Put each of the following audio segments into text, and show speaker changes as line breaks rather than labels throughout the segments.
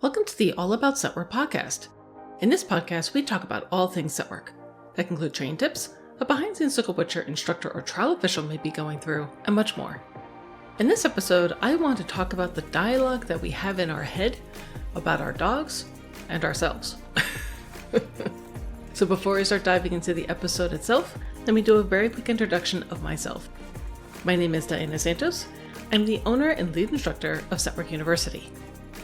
Welcome to the All About Set Work podcast. In this podcast, we talk about all things set work. That can include training tips, a behind-the-scenes look at what your instructor or trial official may be going through, and much more. In this episode, I want to talk about the dialogue that we have in our head about our dogs and ourselves. So before we start diving into the episode itself, let me do a very quick introduction of myself. My name is Diana Santos. I'm the owner and lead instructor of Set Work University.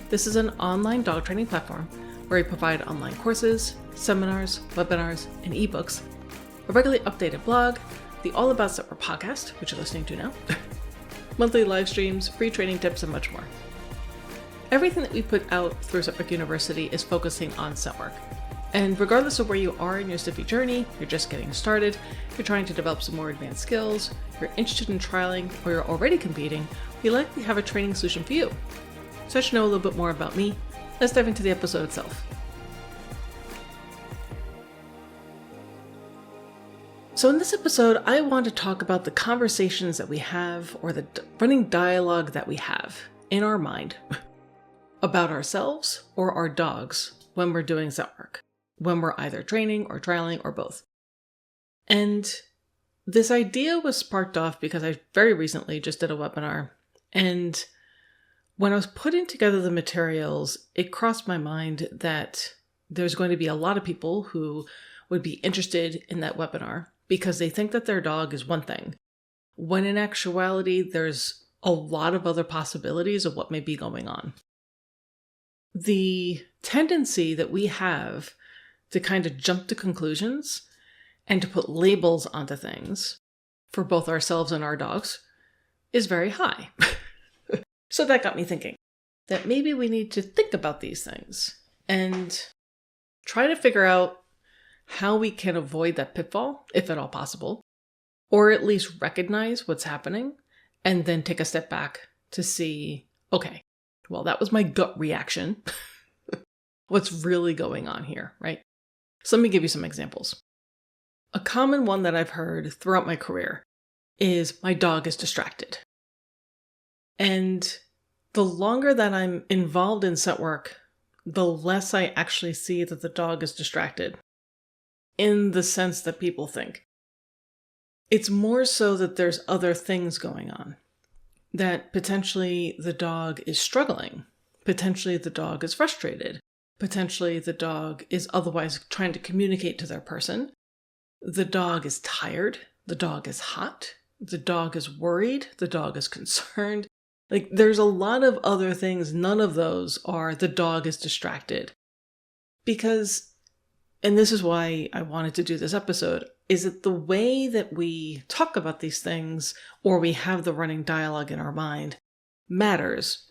This is an online dog training platform where we provide online courses, seminars, webinars, and ebooks, a regularly updated blog, the All About Set Work podcast, which you're listening to now, monthly live streams, free training tips, and much more. Everything that we put out through Set Work University is focusing on set work. And regardless of where you are in your CIFI journey, you're just getting started, you're trying to develop some more advanced skills, you're interested in trialing, or you're already competing, we likely have a training solution for you. So to know a little bit more about me, let's dive into the episode itself. So in this episode, I want to talk about the conversations that we have, or the running dialogue that we have in our mind about ourselves or our dogs when we're doing set work, when we're either training or trialing or both. And this idea was sparked off because I very recently just did a webinar, and when I was putting together the materials, it crossed my mind that there's going to be a lot of people who would be interested in that webinar because they think that their dog is one thing, when in actuality, there's a lot of other possibilities of what may be going on. The tendency that we have to kind of jump to conclusions and to put labels onto things for both ourselves and our dogs is very high. So that got me thinking that maybe we need to think about these things and try to figure out how we can avoid that pitfall, if at all possible, or at least recognize what's happening and then take a step back to see, okay, well, that was my gut reaction. What's really going on here, right? So let me give you some examples. A common one that I've heard throughout my career is my dog is distracted. And the longer that I'm involved in set work, the less I actually see that the dog is distracted in the sense that people think. It's more so that there's other things going on, that potentially the dog is struggling, potentially the dog is frustrated, potentially the dog is otherwise trying to communicate to their person, the dog is tired, the dog is hot, the dog is worried, the dog is concerned. Like, there's a lot of other things. None of those are the dog is distracted. Because, and this is why I wanted to do this episode, is that the way that we talk about these things, or we have the running dialogue in our mind, matters.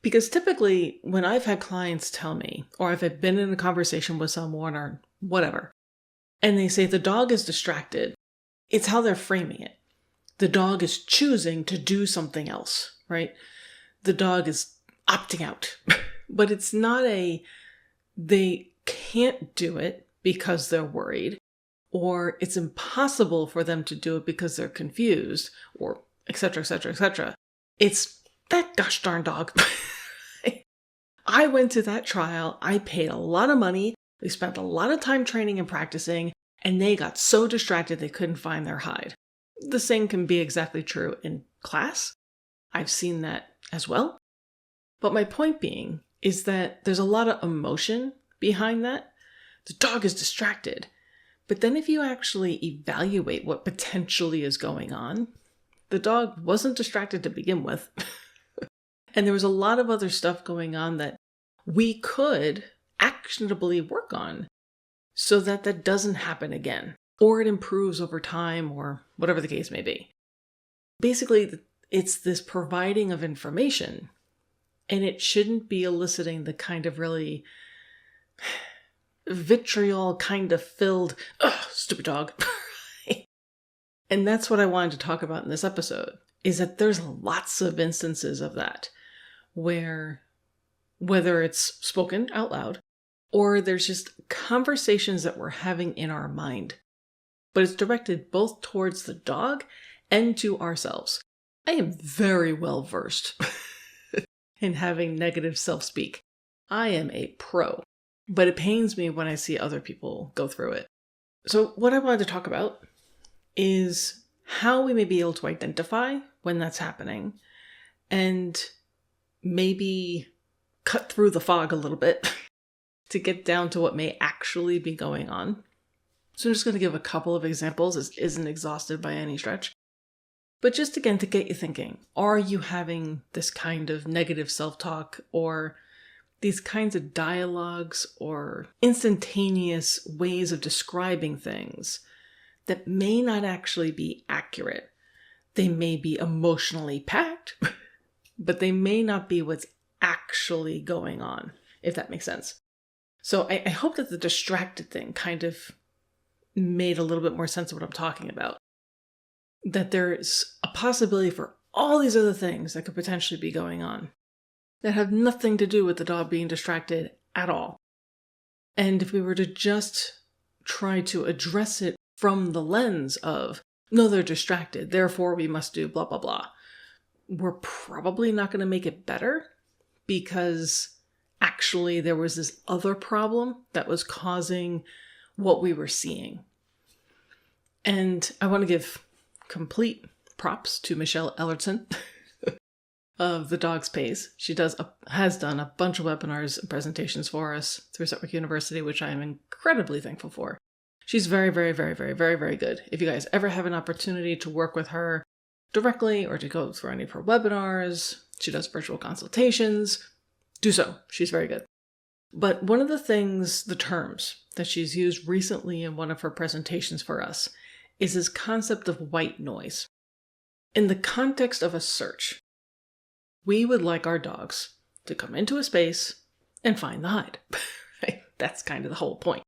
Because typically, when I've had clients tell me, or if I've been in a conversation with someone or whatever, and they say the dog is distracted, it's how they're framing it. The dog is choosing to do something else, right? The dog is opting out. But it's not they can't do it because they're worried, or it's impossible for them to do it because they're confused, or et cetera, et cetera, et cetera. It's that gosh darn dog. I went to that trial. I paid a lot of money. We spent a lot of time training and practicing, and they got so distracted they couldn't find their hide. The same can be exactly true in class. I've seen that as well. But my point being is that there's a lot of emotion behind that. The dog is distracted. But then if you actually evaluate what potentially is going on, the dog wasn't distracted to begin with. And there was a lot of other stuff going on that we could actionably work on so that that doesn't happen again, or it improves over time, or whatever the case may be. Basically, it's this providing of information, and it shouldn't be eliciting the kind of really vitriol kind of filled, stupid dog. And that's what I wanted to talk about in this episode, is that there's lots of instances of that, where whether it's spoken out loud, or there's just conversations that we're having in our mind, but it's directed both towards the dog and to ourselves. I am very well versed in having negative self-speak. I am a pro, but it pains me when I see other people go through it. So what I wanted to talk about is how we may be able to identify when that's happening and maybe cut through the fog a little bit to get down to what may actually be going on. So I'm just going to give a couple of examples. This isn't exhaustive by any stretch. But just again, to get you thinking, are you having this kind of negative self-talk or these kinds of dialogues or instantaneous ways of describing things that may not actually be accurate? They may be emotionally packed, but they may not be what's actually going on, if that makes sense. So I hope that the distracted thing kind of made a little bit more sense of what I'm talking about. That there's a possibility for all these other things that could potentially be going on that have nothing to do with the dog being distracted at all. And if we were to just try to address it from the lens of, no, they're distracted, therefore we must do blah, blah, blah, we're probably not going to make it better, because actually there was this other problem that was causing what we were seeing. And I want to give complete props to Michelle Ellerton of The Dog's Pace. She has done a bunch of webinars and presentations for us through Setwork University, which I am incredibly thankful for. She's very, very, very, very, very, very good. If you guys ever have an opportunity to work with her directly or to go through any of her webinars, she does virtual consultations, do so. She's very good. But one of the things, the terms that she's used recently in one of her presentations for us is this concept of white noise. In the context of a search, we would like our dogs to come into a space and find the hide. Right? That's kind of the whole point.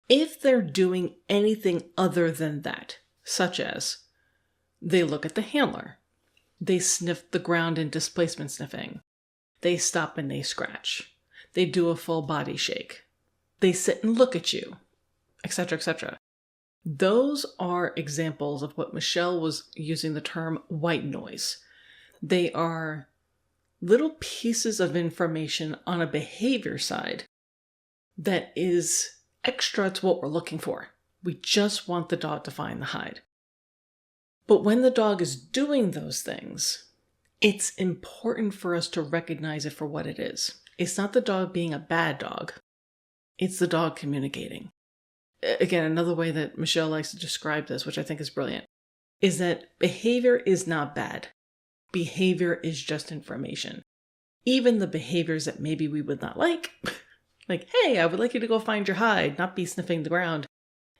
If they're doing anything other than that, such as they look at the handler, they sniff the ground in displacement sniffing, they stop and they scratch, they do a full body shake, they sit and look at you, etc., etc. Those are examples of what Michelle was using the term white noise. They are little pieces of information on a behavior side that is extra to what we're looking for. We just want the dog to find the hide. But when the dog is doing those things, it's important for us to recognize it for what it is. It's not the dog being a bad dog. It's the dog communicating. Again, another way that Michelle likes to describe this, which I think is brilliant, is that behavior is not bad. Behavior is just information. Even the behaviors that maybe we would not like hey, I would like you to go find your hide, not be sniffing the ground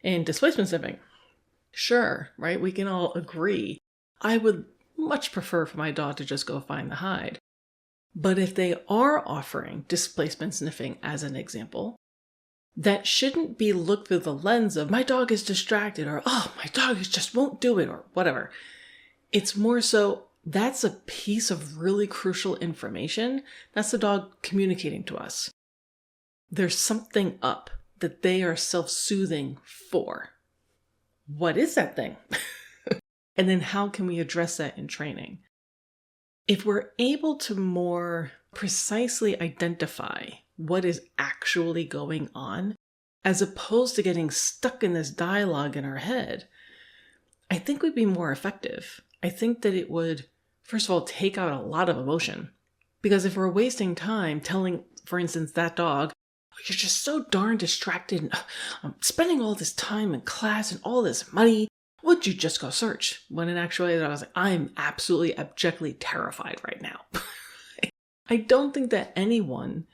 and displacement sniffing. Sure, right? We can all agree. I would much prefer for my dog to just go find the hide. But if they are offering displacement sniffing as an example, that shouldn't be looked through the lens of my dog is distracted or, oh, my dog just won't do it or whatever. It's more so that's a piece of really crucial information. That's the dog communicating to us. There's something up that they are self-soothing for. What is that thing? And then how can we address that in training? If we're able to more precisely identify what is actually going on, as opposed to getting stuck in this dialogue in our head, I think we'd be more effective. I think that it would, first of all, take out a lot of emotion. Because if we're wasting time telling, for instance, that dog, you're just so darn distracted, and I'm spending all this time in class and all this money, would you just go search? When in actuality, I was like, I'm absolutely abjectly terrified right now. I don't think that anyone,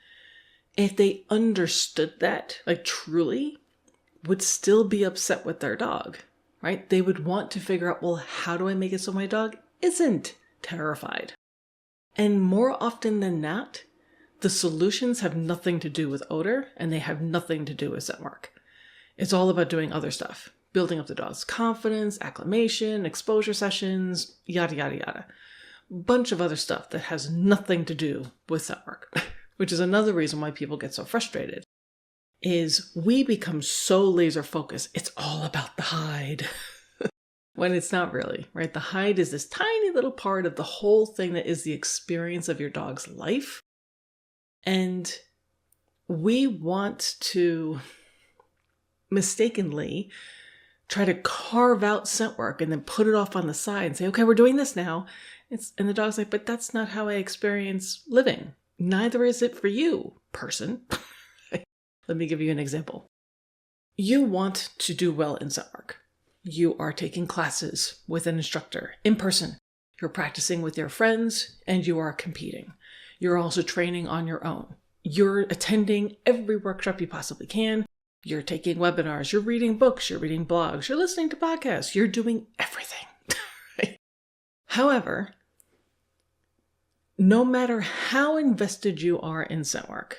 if they understood that, like truly, would still be upset with their dog, right? They would want to figure out, well, how do I make it so my dog isn't terrified? And more often than not, the solutions have nothing to do with odor and they have nothing to do with scent mark. It's all about doing other stuff, building up the dog's confidence, acclimation, exposure sessions, yada, yada, yada. Bunch of other stuff that has nothing to do with scent mark, which is another reason why people get so frustrated, is we become so laser focused. It's all about the hide. When it's not really, right? The hide is this tiny little part of the whole thing that is the experience of your dog's life. And we want to mistakenly try to carve out scent work and then put it off on the side and say, okay, we're doing this now. And the dog's like, but that's not how I experience living. Neither is it for you, person. Let me give you an example. You want to do well in scent work. You are taking classes with an instructor in person. You're practicing with your friends and you are competing. You're also training on your own. You're attending every workshop you possibly can. You're taking webinars, you're reading books, you're reading blogs, you're listening to podcasts, you're doing everything. Right? However, no matter how invested you are in scent work,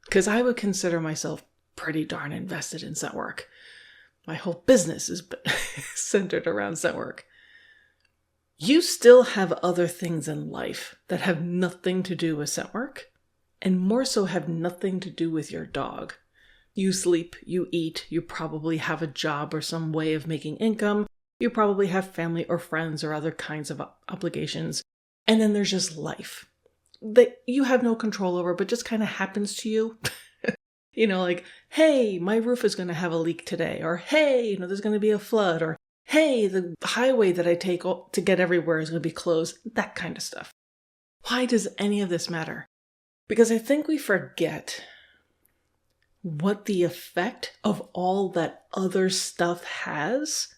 because I would consider myself pretty darn invested in scent work. My whole business is centered around scent work. You still have other things in life that have nothing to do with scent work, and more so have nothing to do with your dog. You sleep, you eat, you probably have a job or some way of making income. You probably have family or friends or other kinds of obligations. And then there's just life that you have no control over, but just kind of happens to you. You know, like, hey, my roof is going to have a leak today. Or, hey, there's going to be a flood. Or, hey, the highway that I take to get everywhere is going to be closed. That kind of stuff. Why does any of this matter? Because I think we forget what the effect of all that other stuff has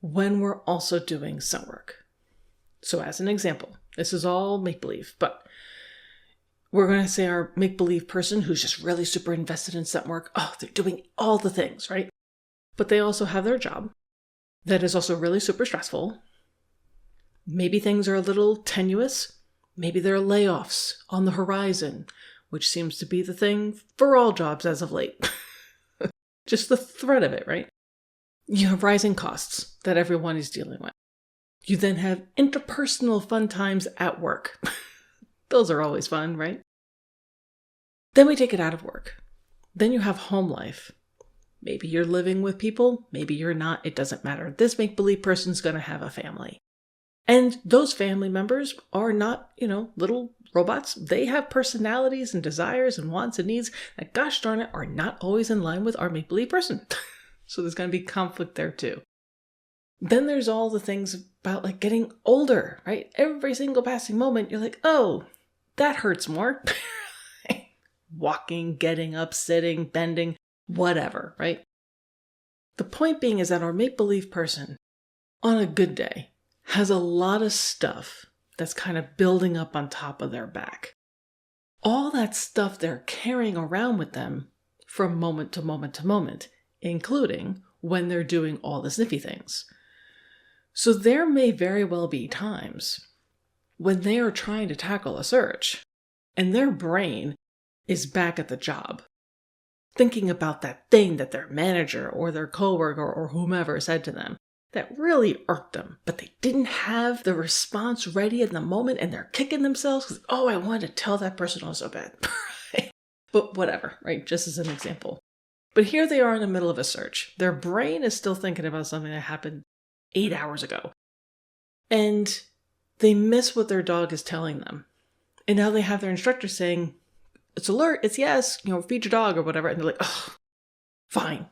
when we're also doing scent work. So as an example, this is all make-believe, but we're going to say our make-believe person who's just really super invested in scent work, they're doing all the things, right? But they also have their job that is also really super stressful. Maybe things are a little tenuous. Maybe there are layoffs on the horizon, which seems to be the thing for all jobs as of late. Just the threat of it, right? You have rising costs that everyone is dealing with. You then have interpersonal fun times at work. Those are always fun, right? Then we take it out of work. Then you have home life. Maybe you're living with people, maybe you're not, it doesn't matter. This make-believe person's going to have a family. And those family members are not, little robots. They have personalities and desires and wants and needs that, gosh darn it, are not always in line with our make-believe person. So there's going to be conflict there too. Then there's all the things about like getting older, right? Every single passing moment, you're like, oh, that hurts more. Walking, getting up, sitting, bending, whatever, right? The point being is that our make-believe person, on a good day, has a lot of stuff that's kind of building up on top of their back. All that stuff they're carrying around with them from moment to moment to moment, including when they're doing all the sniffy things. So there may very well be times when they are trying to tackle a search and their brain is back at the job, thinking about that thing that their manager or their coworker or whomever said to them that really irked them, but they didn't have the response ready in the moment and they're kicking themselves because, I wanted to tell that person so bad. But whatever, right? Just as an example. But here they are in the middle of a search. Their brain is still thinking about something that happened 8 hours ago. And they miss what their dog is telling them. And now they have their instructor saying, it's alert, it's yes, feed your dog or whatever. And they're like, fine.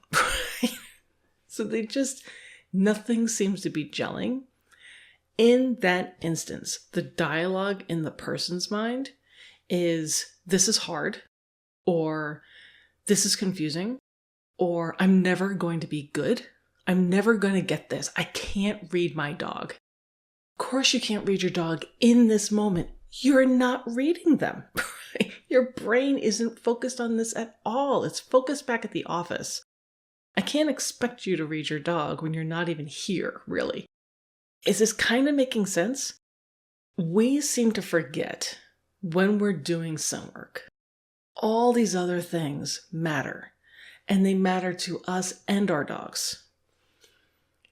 So nothing seems to be gelling. In that instance, the dialogue in the person's mind is, this is hard, or this is confusing, or I'm never going to be good. I'm never going to get this. I can't read my dog. Of course you can't read your dog in this moment. You're not reading them. Your brain isn't focused on this at all. It's focused back at the office. I can't expect you to read your dog when you're not even here, really. Is this kind of making sense? We seem to forget when we're doing scent work. All these other things matter, and they matter to us and our dogs.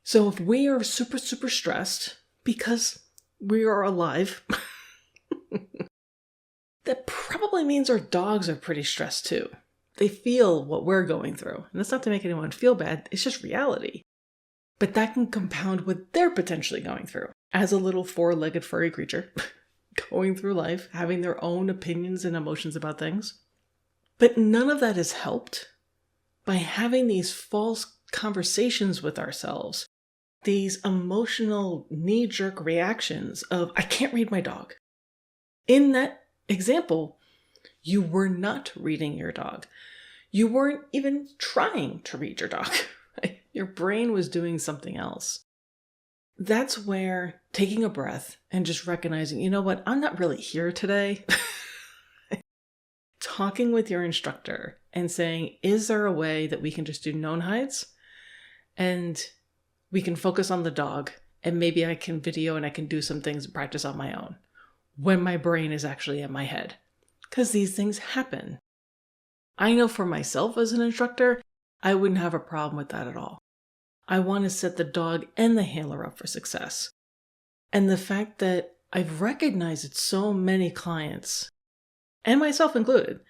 So if we are super, super stressed because we are alive, that probably means our dogs are pretty stressed too. They feel what we're going through. And that's not to make anyone feel bad. It's just reality. But that can compound what they're potentially going through as a little 4-legged furry creature. going through life, having their own opinions and emotions about things. But none of that is helped by having these false conversations with ourselves, these emotional knee-jerk reactions of, I can't read my dog. In that example, you were not reading your dog. You weren't even trying to read your dog. Your brain was doing something else. That's where taking a breath and just recognizing, you know what, I'm not really here today. Talking with your instructor and saying, is there a way that we can just do known hides and we can focus on the dog, and maybe I can video and I can do some things and practice on my own when my brain is actually in my head? Because these things happen. I know for myself as an instructor, I wouldn't have a problem with that at all. I want to set the dog and the handler up for success. And the fact that I've recognized that so many clients, and myself included,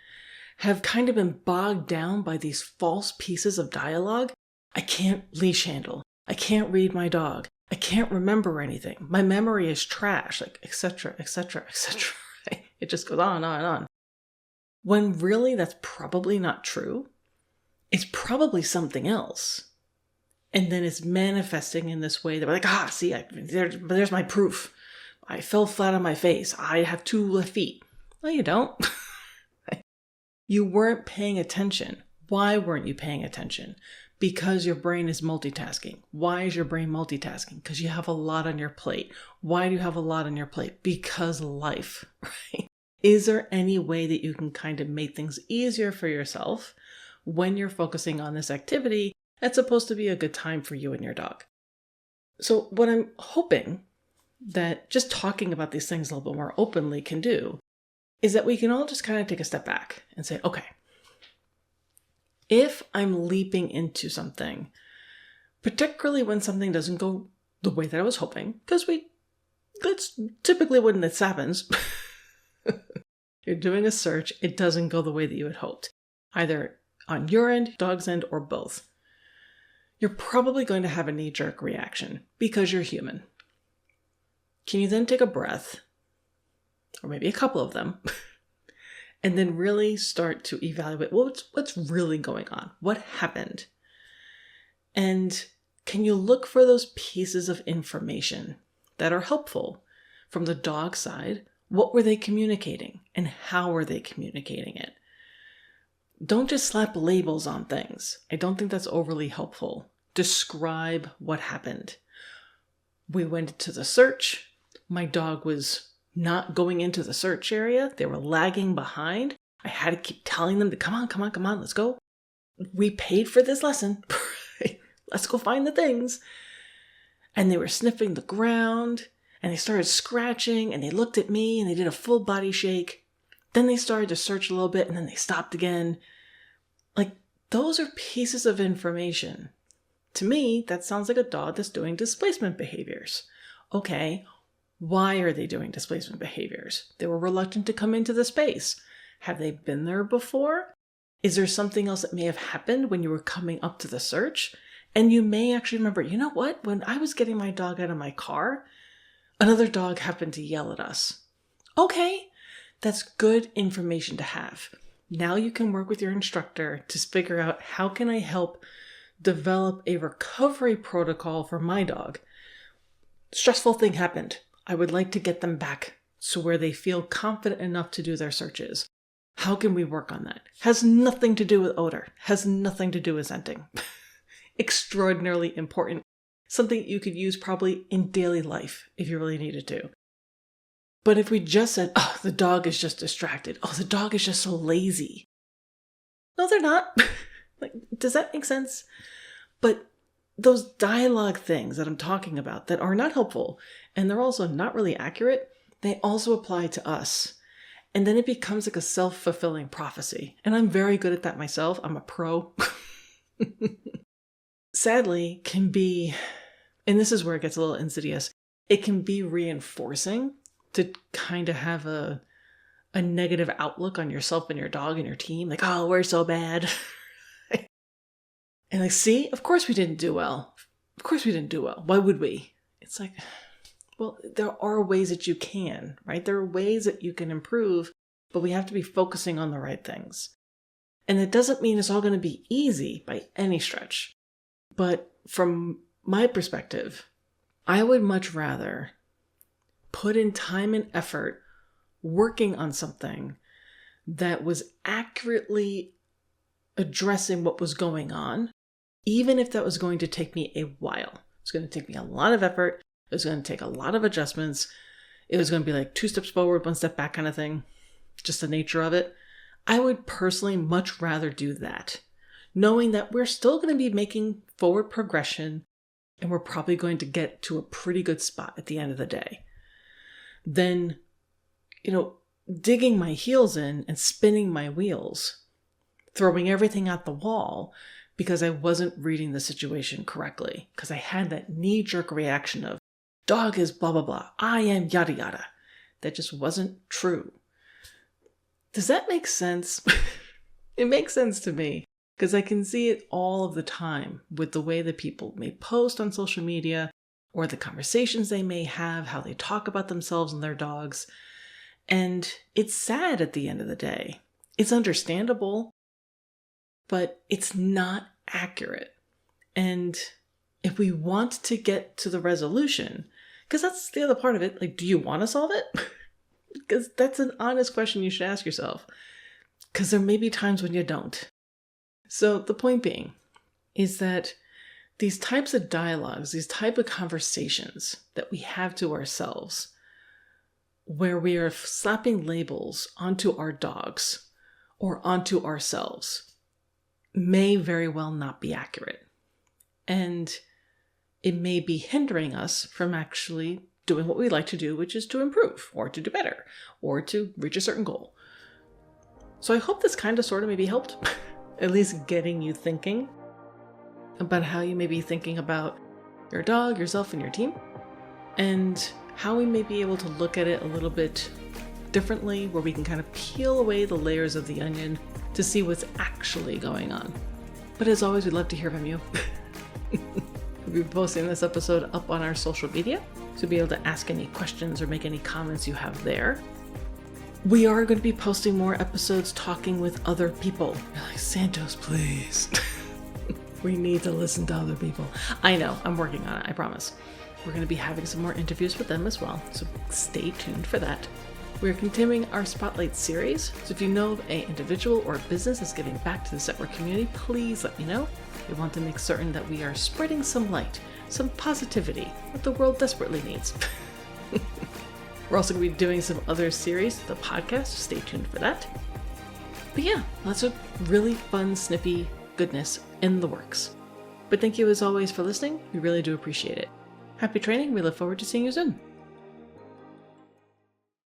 have kind of been bogged down by these false pieces of dialogue. I can't leash handle. I can't read my dog. I can't remember anything. My memory is trash, like etc., etc., etc. It just goes on and on and on. When really that's probably not true. It's probably something else. And then it's manifesting in this way that we're like, see, there's my proof. I fell flat on my face. I have 2 left feet. No, you don't. You weren't paying attention. Why weren't you paying attention? Because your brain is multitasking. Why is your brain multitasking? Because you have a lot on your plate. Why do you have a lot on your plate? Because life, right? Is there any way that you can kind of make things easier for yourself when you're focusing on this activity that's supposed to be a good time for you and your dog? So what I'm hoping that just talking about these things a little bit more openly can do is that we can all just kind of take a step back and say, okay, if I'm leaping into something, particularly when something doesn't go the way that I was hoping, because that's typically when this happens. You're doing a search, it doesn't go the way that you had hoped, either on your end, dog's end, or both. You're probably going to have a knee-jerk reaction because you're human. Can you then take a breath, or maybe a couple of them, and then really start to evaluate what's really going on? What happened? And can you look for those pieces of information that are helpful from the dog side? What were they communicating and how were they communicating it? Don't just slap labels on things. I don't think that's overly helpful. Describe what happened. We went to the search. My dog was not going into the search area. They were lagging behind. I had to keep telling them to come on, let's go. We paid for this lesson. Let's go find the things. And they were sniffing the ground. And they started scratching, and they looked at me, and they did a full body shake. Then they started to search a little bit, and then they stopped again. Like, those are pieces of information. To me, that sounds like a dog that's doing displacement behaviors. Okay, why are they doing displacement behaviors? They were reluctant to come into the space. Have they been there before? Is there something else that may have happened when you were coming up to the search? And you may actually remember, you know what? When I was getting my dog out of my car, another dog happened to yell at us. Okay, that's good information to have. Now you can work with your instructor to figure out how can I help develop a recovery protocol for my dog. Stressful thing happened. I would like to get them back so where they feel confident enough to do their searches. How can we work on that? Has nothing to do with odor. Has nothing to do with scenting. Extraordinarily important. Something you could use probably in daily life if you really needed to. But if we just said, oh, the dog is just distracted. Oh, the dog is just so lazy. No, they're not. Like, does that make sense? But those dialogue things that I'm talking about that are not helpful, and they're also not really accurate, they also apply to us. And then it becomes like a self-fulfilling prophecy. And I'm very good at that myself. I'm a pro. Sadly, can be, and this is where it gets a little insidious, it can be reinforcing to kind of have a negative outlook on yourself and your dog and your team. Like, oh, we're so bad. And like, see, of course we didn't do well. Of course we didn't do well. Why would we? It's like, Well, there are ways that you can, right? There are ways that you can improve, but we have to be focusing on the right things. And it doesn't mean it's all going to be easy by any stretch. But from my perspective, I would much rather put in time and effort working on something that was accurately addressing what was going on, even if that was going to take me a while. It's going to take me a lot of effort. It was going to take a lot of adjustments. It was going to be like 2 steps forward, 1 step back kind of thing. Just the nature of it. I would personally much rather do that, knowing that we're still going to be making forward progression and we're probably going to get to a pretty good spot at the end of the day, than, digging my heels in and spinning my wheels, throwing everything at the wall because I wasn't reading the situation correctly, because I had that knee-jerk reaction of, dog is blah, blah, blah, I am yada, yada. That just wasn't true. Does that make sense? It makes sense to me, because I can see it all of the time with the way that people may post on social media or the conversations they may have, how they talk about themselves and their dogs. And it's sad at the end of the day. It's understandable, but it's not accurate. And if we want to get to the resolution, because that's the other part of it, like, do you want to solve it? Because that's an honest question you should ask yourself. Because there may be times when you don't. So the point being is that these types of dialogues, these type of conversations that we have to ourselves, where we are slapping labels onto our dogs or onto ourselves, may very well not be accurate. And it may be hindering us from actually doing what we like to do, which is to improve or to do better or to reach a certain goal. So I hope this kind of sort of maybe helped, at least getting you thinking about how you may be thinking about your dog, yourself, and your team, and how we may be able to look at it a little bit differently, where we can kind of peel away the layers of the onion to see what's actually going on. But as always, we'd love to hear from you. We'll be posting this episode up on our social media, so be able to ask any questions or make any comments you have there. We are going to be posting more episodes talking with other people. You're like, Santos, please. We need to listen to other people. I know, I'm working on it, I promise. We're going to be having some more interviews with them as well, so stay tuned for that. We're continuing our Spotlight series, so if you know of an individual or a business that's giving back to the Set Work community, please let me know. We want to make certain that we are spreading some light, some positivity that the world desperately needs. We're also going to be doing some other series, the podcast, so stay tuned for that. But yeah, lots of really fun, snippy goodness in the works. But thank you as always for listening. We really do appreciate it. Happy training. We look forward to seeing you soon.